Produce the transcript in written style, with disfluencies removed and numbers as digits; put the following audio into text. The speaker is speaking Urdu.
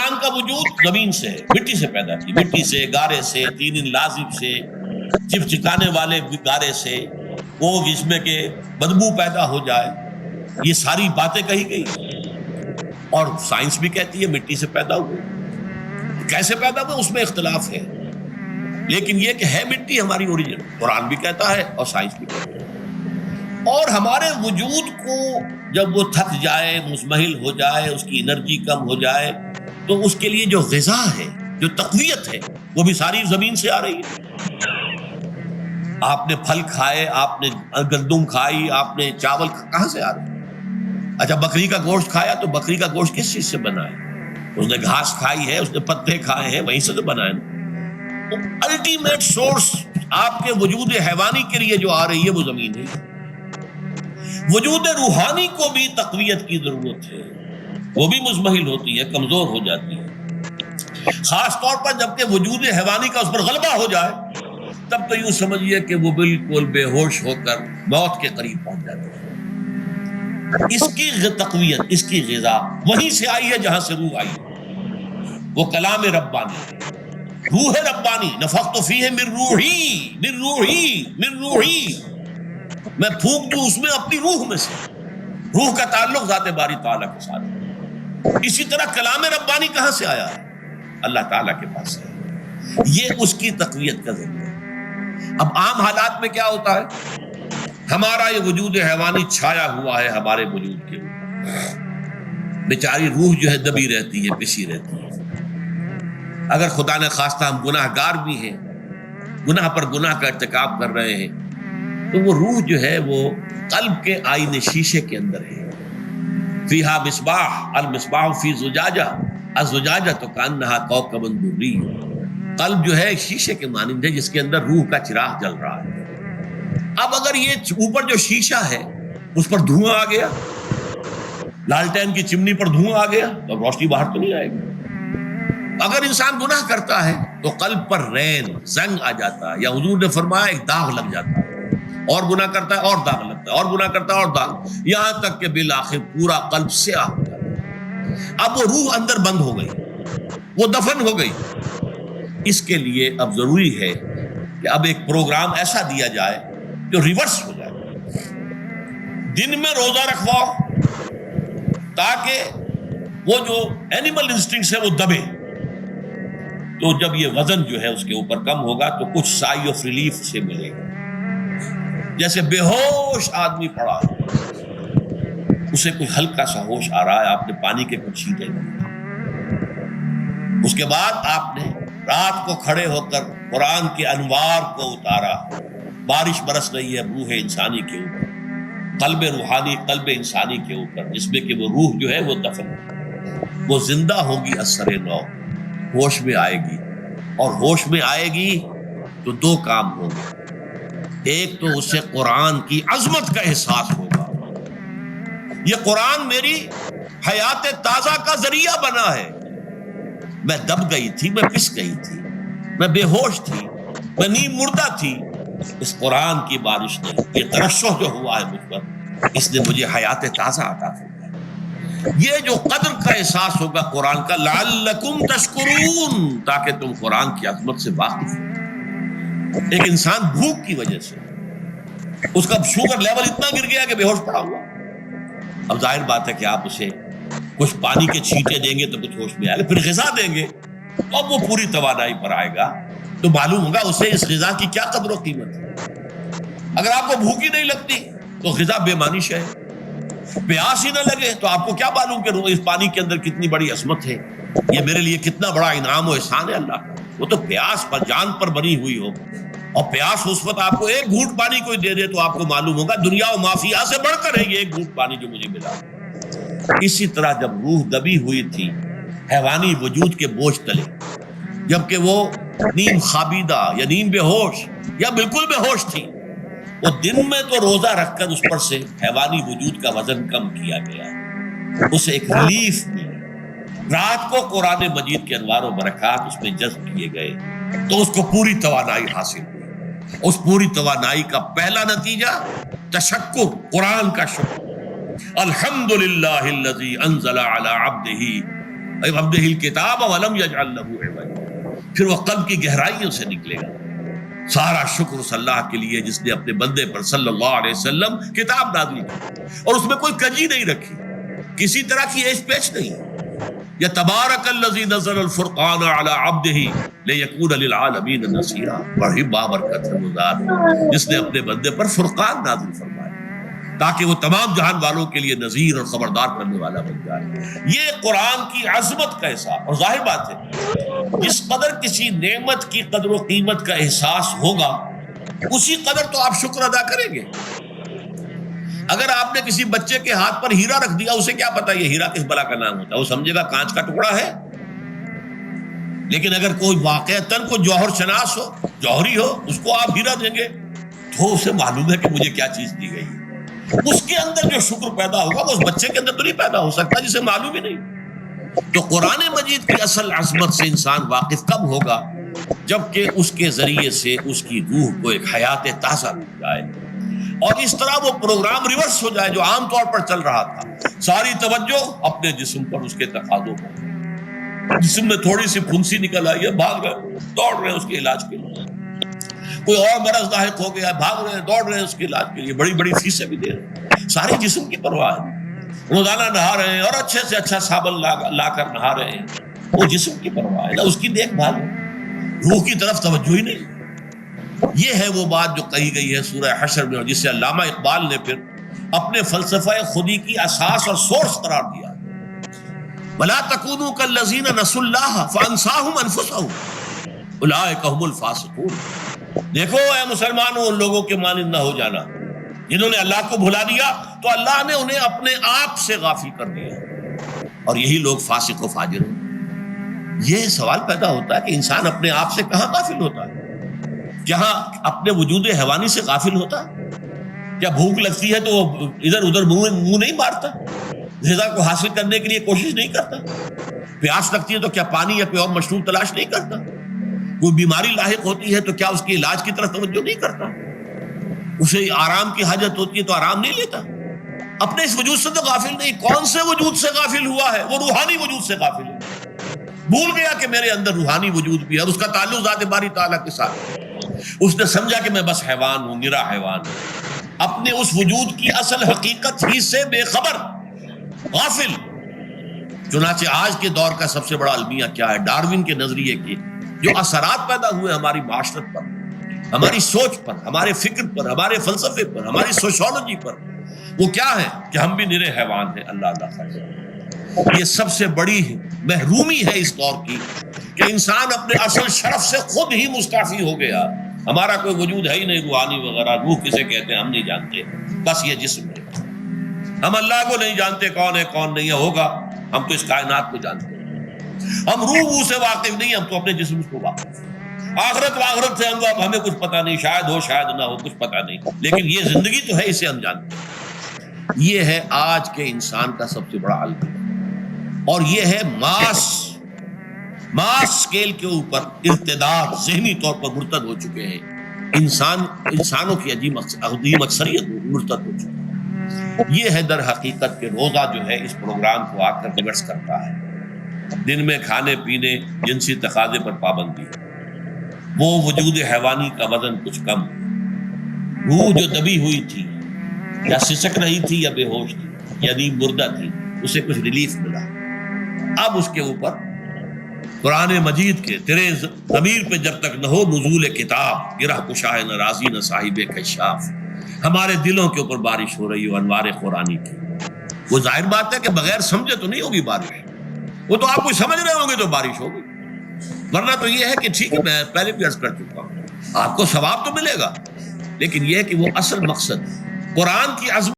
انسان کا وجود زمین سے ہے، مٹی سے پیدا کی، مٹی سے، گارے سے، طین لازب سے، چپچکانے والے گارے سے، وہ جس میں کہ بدبو پیدا ہو جائے، یہ ساری باتیں کہی گئی. اور سائنس بھی کہتی ہے مٹی سے پیدا ہوئے. کیسے پیدا ہوئے اس میں اختلاف ہے، لیکن یہ کہ ہے مٹی ہماری اوریجن، قرآن بھی کہتا ہے اور سائنس بھی کہتا ہے. اور ہمارے وجود کو جب وہ تھک جائے، مزمحل ہو جائے، اس کی انرجی کم ہو جائے، تو اس کے لیے جو غذا ہے، جو تقویت ہے، وہ بھی ساری زمین سے آ رہی ہے. آپ نے پھل کھائے، آپ نے گندم کھائی، آپ نے چاول کہاں سے آ رہے ہیں؟ اچھا بکری کا گوشت کھایا تو بکری کا گوشت کس چیز سے بنا ہے؟ اس نے گھاس کھائی ہے، اس نے پتے کھائے ہیں، وہیں سے تو بنا ہے. الٹیمیٹ سورس آپ کے وجود حیوانی کے لیے جو آ رہی ہے وہ زمین ہے. وجود روحانی کو بھی تقویت کی ضرورت ہے، وہ بھی مزمحل ہوتی ہے، کمزور ہو جاتی ہے. خاص طور پر جبکہ وجود حیوانی کا اس پر غلبہ ہو جائے، تب تو یوں سمجھیے کہ وہ بالکل بے ہوش ہو کر موت کے قریب پہنچ جاتی ہے. اس کی تقویت، اس کی غذا وہیں سے آئی ہے جہاں سے روح آئی ہے. وہ کلام ربانی، روح ربانی، نفخت فیہ من روحی من روحی من روحی، میں پھونک دوں اس میں اپنی روح میں سے. روح کا تعلق ذات باری تعالیٰ کے ساتھ ہے. اسی طرح کلام ربانی کہاں سے آیا ہے؟ اللہ تعالیٰ کے پاس ہے. یہ اس کی تقویت کا ذریعہ ہے. اب عام حالات میں کیا ہوتا ہے؟ ہمارا یہ وجود حیوانی چھایا ہوا ہے ہمارے وجود کے اوپر، بیچاری روح جو ہے دبی رہتی ہے، پسی رہتی ہے. اگر خدا نے خواستہ ہم گناہ گار بھی ہیں، گناہ پر گناہ کا ارتکاب کر رہے ہیں، تو وہ روح جو ہے وہ قلب کے آئینے شیشے کے اندر ہے. فیہا مصباح، المصباح فی زجاجہ، الزجاجہ تو کانہا کوکب دری. قلب جو ہے شیشے کے مانند ہے جس کے اندر روح کا چراغ جل رہا ہے. اب اگر یہ اوپر جو شیشہ ہے اس پر دھواں آ گیا، لالٹین کی چمنی پر دھواں آ گیا، تو روشنی باہر تو نہیں آئے گی. اگر انسان گناہ کرتا ہے تو قلب پر رین، زنگ آ جاتا ہے، یا حضور نے فرمایا ایک داغ لگ جاتا ہے، اور گناہ کرتا ہے اور داغ لگتا ہے، اور گناہ کرتا ہے اور داغ، یہاں تک کہ بالآخر پورا قلب سیاہ ہو جاتا ہے. اب وہ روح اندر بند ہو گئی، وہ دفن ہو گئی. اس کے لیے اب ضروری ہے کہ اب ایک پروگرام ایسا دیا جائے جو ریورس ہو جائے. دن میں روزہ رکھواؤ تاکہ وہ جو اینیمل انسٹنکٹس ہے وہ دبے. تو جب یہ وزن جو ہے اس کے اوپر کم ہوگا تو کچھ سائی آف ریلیف سے ملے گا. جیسے بے ہوش آدمی پڑا ہے، اسے کوئی ہلکا سا ہوش آ رہا ہے، آپ نے پانی کے کچھ چھینٹے لیے، اس کے بعد آپ نے رات کو کھڑے ہو کر قرآن کے انوار کو اتارا، بارش برس رہی ہے روح انسانی کے اوپر، قلب روحانی، قلب انسانی کے اوپر، جس میں کہ وہ روح جو ہے وہ دفن ہے، وہ زندہ ہوگی اثر نو، ہوش میں آئے گی. اور ہوش میں آئے گی تو دو کام ہوں گے. ایک تو اسے قرآن کی عظمت کا احساس ہوگا، یہ قرآن میری حیات تازہ کا ذریعہ بنا ہے. میں دب گئی تھی، میں پس گئی تھی، میں بے ہوش تھی، میں نیم مردہ تھی. اس قرآن کی بارش نے، یہ ترشح جو ہوا ہے مجھ پر، اس نے مجھے حیات تازہ عطا فرمائی. یہ جو قدر کا احساس ہوگا قرآن کا، لعلکم تشکرون، تاکہ تم قرآن کی عظمت سے واقف ہو. ایک انسان بھوک کی وجہ سے اس کا شوگر لیول اتنا گر گیا کہ بے ہوش پڑا ہوا. اب ظاہر بات ہے کہ آپ اسے کچھ پانی کے چھینٹے دیں گے تو کچھ ہوش میں آئے گا، پھر غذا دیں گے تو اب وہ پوری توانائی پر آئے گا، تو معلوم ہوگا اسے اس غذا کی کیا قدر و قیمت ہے. اگر آپ کو بھوک ہی نہیں لگتی تو غذا بے معنی ہے. پیاس ہی نہ لگے تو آپ کو کیا معلوم کہ اس پانی کے اندر کتنی بڑی عظمت ہے، یہ میرے لیے کتنا بڑا انعام و احسان ہے اللہ کا. وہ تو پیاس پر، جان پر بنی ہوئی ہو، اور پیاس اس وقت آپ کو ایک گھونٹ پانی کوئی دے دے تو آپ کو معلوم ہوگا دنیا و مافیا سے بڑھ کر ہے یہ ایک گھونٹ پانی جو مجھے ملا. اسی طرح جب روح دبی ہوئی تھی حیوانی وجود کے بوجھ تلے، جبکہ وہ نیم خوابیدہ یا نیم بے ہوش یا بالکل بے ہوش تھی، وہ دن میں تو روزہ رکھ کر اس پر سے حیوانی وجود کا وزن کم کیا گیا، اسے ایک ریلیف ملی. رات کو قرآن مجید کے انوار و برکات اس میں جذب کیے گئے تو اس کو پوری توانائی حاصل ہوئی. اس پوری توانائی کا پہلا نتیجہ تشکر، قرآن کا شکر. الحمدللہ الذی انزل علی عبدہ عبدہ الکتاب ولم یجعل لہ عوجا، پھر وہ قلب کی گہرائیوں سے نکلے گا۔ سارا شکر اس اللہ کے لیے جس نے اپنے بندے پر صلی اللہ علیہ وسلم کتاب نازل کی اور اس میں کوئی کجی نہیں رکھی، کسی طرح کی ایش پیچ نہیں۔ یا تبارک الذی نزل الفرقان علی عبدہ لیکون للعالمین نذیرا، بڑی بابرکت ہے وہ ذات جس نے اپنے بندے پر فرقان نازل فرمایا تاکہ وہ تمام جہان والوں کے لیے نذیر اور خبردار کرنے والا بن جائے۔ یہ قرآن کی عظمت کا احساس، اور ظاہر بات ہے جس قدر کسی نعمت کی قدر و قیمت کا احساس ہوگا اسی قدر تو آپ شکر ادا کریں گے۔ اگر آپ نے کسی بچے کے ہاتھ پر ہیرا رکھ دیا، اسے کیا پتا یہ ہیرا کس بلا کا نام ہوتا ہے، وہ سمجھے گا کانچ کا ٹکڑا ہے۔ لیکن اگر کوئی واقعتاً کوئی جوہر شناس ہو، جوہری ہو، اس کو آپ ہیرا دیں گے تو اسے معلوم ہے کہ مجھے کیا چیز دی گئی ہے۔ اس کے اندر جو شکر پیدا ہوگا وہ اس بچے کے اندر تو نہیں پیدا ہو سکتا جسے معلوم ہی نہیں۔ تو قرآن مجید کی اصل عظمت سے انسان واقف کب ہوگا؟ جبکہ اس کے ذریعے سے اس کی روح کو ایک حیات تازہ مل جائے اور اس طرح وہ پروگرام ریورس ہو جائے جو عام طور پر چل رہا تھا۔ ساری توجہ اپنے جسم پر، اس کے تقاضوں پر۔ جسم میں تھوڑی سی پھنسی نکل آئی ہے، بھاگ رہے، دوڑ رہے ہیں اس کے علاج کے لیے۔ کوئی اور مرض لاحق ہو گیا، بھاگ رہے ہیں، دوڑ رہے ہیں اس کے علاج کے لیے، بڑی بڑی فیسیں بھی دے رہے ہیں۔ سارے جسم کی پرواہ ہے، روزانہ نہا رہے ہیں اور اچھے سے اچھا صابن لا کر نہا رہے ہیں، وہ جسم کی پرواہ ہے، نہ اس کی دیکھ بھال ہے، روح کی طرف توجہ ہی نہیں۔ یہ ہے وہ بات جو کہی گئی ہے سورہ حشر میں، اور جسے علامہ اقبال نے پھر اپنے فلسفہ خودی کی اساس اور سورس قرار دیا۔ وَلَا تَكُونُوا كَالَّذِينَ نَسُوا اللَّهَ فَأَنسَاهُمْ أَنفُسَهُمْ أُولَٰئِكَ هُمُ الْفَاسِقُونَ۔ دیکھو اے مسلمانوں، ان لوگوں کے مانند نہ ہو جانا جنہوں نے اللہ کو بھلا دیا تو اللہ نے انہیں اپنے آپ سے غافل کر دیا، اور یہی لوگ فاسق و فاجر ہیں۔ یہ سوال پیدا ہوتا ہے کہ انسان اپنے آپ سے کہاں غافل ہوتا ہے؟ جہاں اپنے وجود حیوانی سے غافل ہوتا؟ کیا بھوک لگتی ہے تو وہ ادھر ادھر منہ نہیں مارتا؟ غذا کو حاصل کرنے کے لیے کوشش نہیں کرتا؟ پیاس لگتی ہے تو کیا پانی یا کوئی اور مشروب تلاش نہیں کرتا؟ کوئی بیماری لاحق ہوتی ہے تو کیا اس کے علاج کی طرف توجہ نہیں کرتا؟ اسے آرام کی حاجت ہوتی ہے تو آرام نہیں لیتا؟ اپنے اس وجود سے تو غافل نہیں۔ کون سے وجود سے غافل ہوا ہے؟ وہ روحانی وجود سے غافل ہے۔ بھول گیا کہ میرے اندر روحانی وجود بھی ہے اور اس کا تعلق ذات باری تعالیٰ کے ساتھ۔ اس نے سمجھا کہ میں بس حیوان ہوں، نرا حیوان ہوں، اپنے اس وجود کی اصل حقیقت ہی سے بے خبر، غافل۔ چنانچہ آج کے دور کا سب سے بڑا المیہ کیا ہے؟ ڈارون کے نظریے کے جو اثرات پیدا ہوئے ہماری معاشرت پر، ہماری سوچ پر، ہمارے فکر پر، ہمارے فلسفے پر، ہماری سوشولوجی پر، وہ کیا ہے کہ ہم بھی نرے حیوان ہیں۔ اللہ خیر، یہ سب سے بڑی محرومی ہے اس دور کی کہ انسان اپنے اصل شرف سے خود ہی مستعفی ہو گیا۔ ہمارا کوئی وجود ہے ہی نہیں روحانی وغیرہ، روح کسے کہتے ہیں ہم نہیں جانتے، بس یہ جسم ہے۔ ہم اللہ کو نہیں جانتے کون ہے کون نہیں ہے، ہوگا ہم تو اس کائنات کو جانتے ہیں۔ ہم روح سے واقف نہیں، ہم تو اپنے جسم کو واقف۔ آخرت سے ہمیں کچھ پتہ نہیں، شاید ہو شاید نہ ہو، کچھ پتہ نہیں، لیکن یہ زندگی تو ہے، اسے ہم جانتے ہیں۔ یہ ہے آج کے انسان کا سب سے بڑا المیہ، اور یہ ہے ماس اسکیل کے اوپر ارتداد، ذہنی طور پر مرتد ہو چکے ہیں انسانوں کی عظیم اکثریت مرتد ہو چکی ہے۔ یہ ہے در حقیقت کہ روزہ جو ہے اس پروگرام کو آ کر ریورس کرتا ہے۔ دن میں کھانے پینے، جنسی تقاضے پر پابندی، وہ وجود حیوانی کا وزن کچھ کم، روح جو دبی ہوئی تھی یا سسک رہی تھی یا بے ہوش تھی یعنی مردہ تھی، اسے کچھ ریلیف ملا۔ اب اس کے اوپر قرآن مجید کے تیرے ضمیر پہ جب تک نہ ہو نزول کتاب، گرہ کشائے نہ رازی نہ صاحب کشاف، ہمارے دلوں کے اوپر بارش ہو رہی ہو انوار قرآنی کی۔ وہ ظاہر بات ہے کہ بغیر سمجھے تو نہیں ہوگی بارش، وہ تو آپ کو سمجھ رہے ہوں گے تو بارش ہوگی، ورنہ تو یہ ہے کہ ٹھیک ہے میں پہلے بھی عرض کر چکا ہوں آپ کو ثواب تو ملے گا، لیکن یہ ہے کہ وہ اصل مقصد قرآن کی عظمت